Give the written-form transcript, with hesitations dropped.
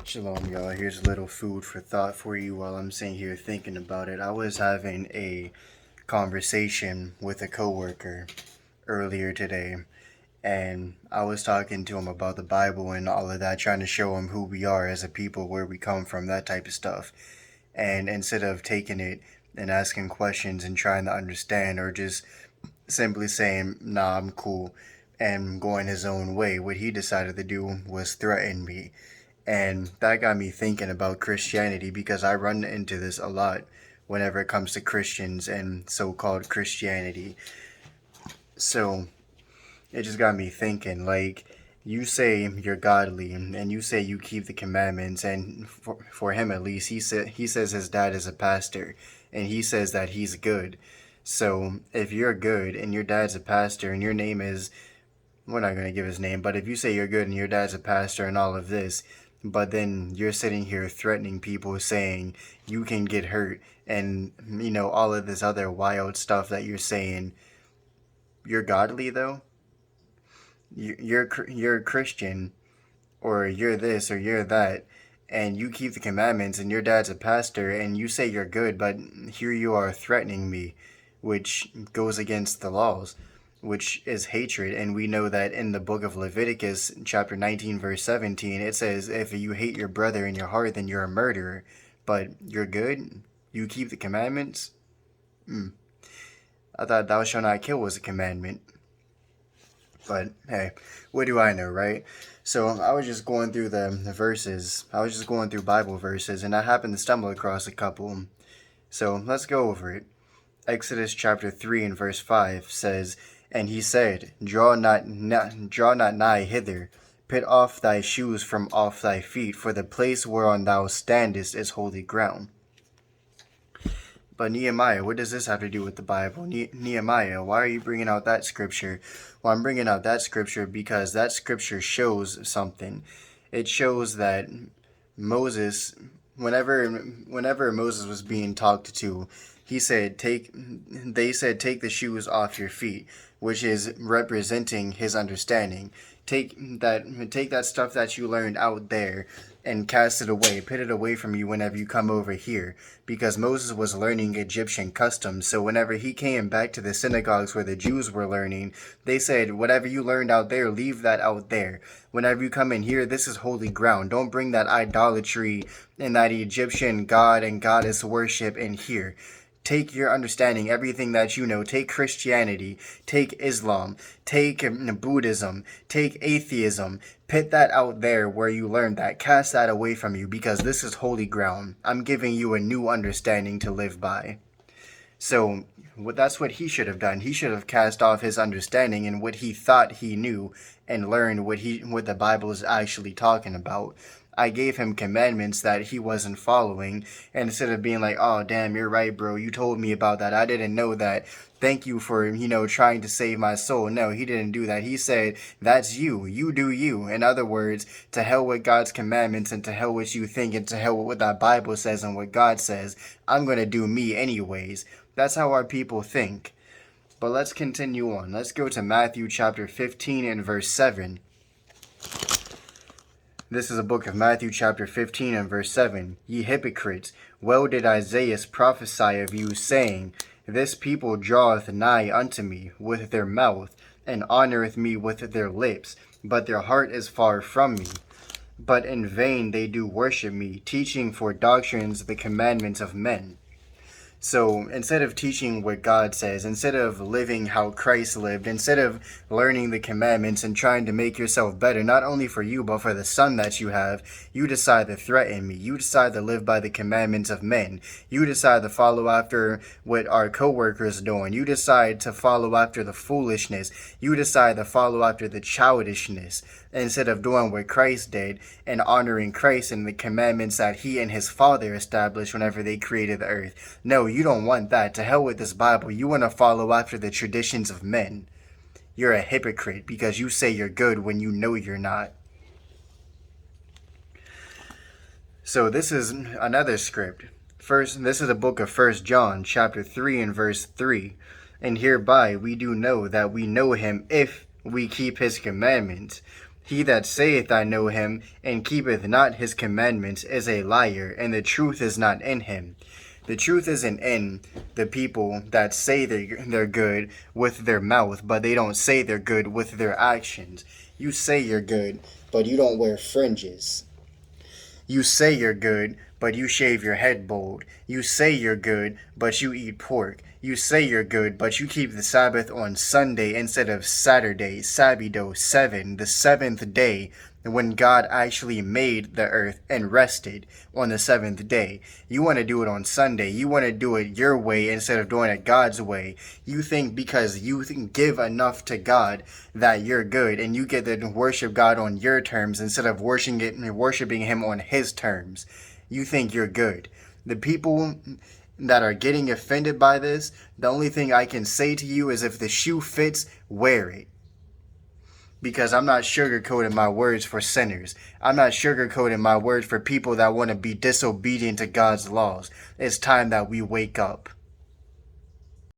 Shalom, y'all. Here's a little food for thought for you while I'm sitting here thinking about it. I was having a conversation with a coworker earlier today, and I was talking to him about the Bible and all of that, trying to show him who we are as a people, where we come from, that type of stuff. And instead of taking it and asking questions and trying to understand, or just simply saying, nah, I'm cool, and going his own way, what he decided to do was threaten me. And that got me thinking about Christianity, because I run into this a lot whenever it comes to Christians and so-called Christianity. So it just got me thinking, like, you say you're godly and you say you keep the commandments, and for him at least, he says his dad is a pastor and he says that he's good. So if you're good and your dad's a pastor and your name is, we're not going to give his name, but if you say you're good and your dad's a pastor and all of this, but then you're sitting here threatening people, saying you can get hurt, and all of this other wild stuff that you're saying, you're godly though? You're a Christian, or you're this or you're that, and you keep the commandments, and your dad's a pastor, and you say you're good, but here you are threatening me, which goes against the laws, which is hatred. And we know that in the book of Leviticus, chapter 19, verse 17, it says, if you hate your brother in your heart, then you're a murderer. But you're good? You keep the commandments? I thought thou shalt not kill was a commandment. But hey, what do I know, right? So I was just going through the verses. I was just going through Bible verses, and I happened to stumble across a couple. So let's go over it. Exodus chapter 3 and verse 5 says, and he said, draw not nigh hither, put off thy shoes from off thy feet, for the place whereon thou standest is holy ground. But Nehemiah, what does this have to do with the Bible? Nehemiah, why are you bringing out that scripture? Well, I'm bringing out that scripture because that scripture shows something. It shows that Moses, whenever Moses was being talked to, they said, take the shoes off your feet, which is representing his understanding. Take that stuff that you learned out there and cast it away, put it away from you whenever you come over here, because Moses was learning Egyptian customs. So whenever he came back to the synagogues where the Jews were learning, they said, whatever you learned out there, leave that out there. Whenever you come in here, this is holy ground. Don't bring that idolatry and that Egyptian god and goddess worship in here. Take your understanding, everything that you know. Take Christianity, take Islam, take Buddhism, take atheism. Put that out there where you learned that. Cast that away from you, because this is holy ground. I'm giving you a new understanding to live by. So that's what he should have done. He should have cast off his understanding and what he thought he knew, and learned what the Bible is actually talking about. I gave him commandments that he wasn't following, and instead of being like, oh damn, you're right, bro, you told me about that, I didn't know that, thank you for trying to save my soul. No, he didn't do that. He said, that's you do you. In other words, to hell with God's commandments, and to hell what you think, and to hell with what that Bible says and what God says. I'm gonna do me anyways. That's how our people think. But let's continue on. Let's go to Matthew chapter 15 and verse 7. This is a book of Matthew chapter 15 and verse 7. Ye hypocrites, well did Isaiah prophesy of you, saying, this people draweth nigh unto me with their mouth, and honoureth me with their lips, but their heart is far from me. But in vain they do worship me, teaching for doctrines the commandments of men. So instead of teaching what God says, instead of living how Christ lived, instead of learning the commandments and trying to make yourself better, not only for you, but for the son that you have, you decide to threaten me. You decide to live by the commandments of men. You decide to follow after what our co-workers are doing. You decide to follow after the foolishness. You decide to follow after the childishness, instead of doing what Christ did and honoring Christ and the commandments that he and his Father established whenever they created the earth. No, you don't want that. To hell with this Bible. You want to follow after the traditions of men. You're a hypocrite because you say you're good when you know you're not. So this is another script. First, this is the book of 1 John chapter 3 and verse 3. And hereby we do know that we know him if we keep his commandments. He that saith, I know him, and keepeth not his commandments, is a liar, and the truth is not in him. The truth isn't in the people that say they're good with their mouth, but they don't say they're good with their actions. You say you're good, but you don't wear fringes. You say you're good, but you shave your head bald. You say you're good, but you eat pork. You say you're good, but you keep the Sabbath on Sunday instead of Saturday, Sabbato 7, the seventh day, when God actually made the earth and rested on the seventh day. You want to do it on Sunday. You want to do it your way instead of doing it God's way. You think because you give enough to God that you're good, and you get to worship God on your terms instead of worshiping him on his terms. You think you're good. The people that are getting offended by this, the only thing I can say to you is if the shoe fits, wear it. Because I'm not sugarcoating my words for sinners. I'm not sugarcoating my words for people that want to be disobedient to God's laws. It's time that we wake up.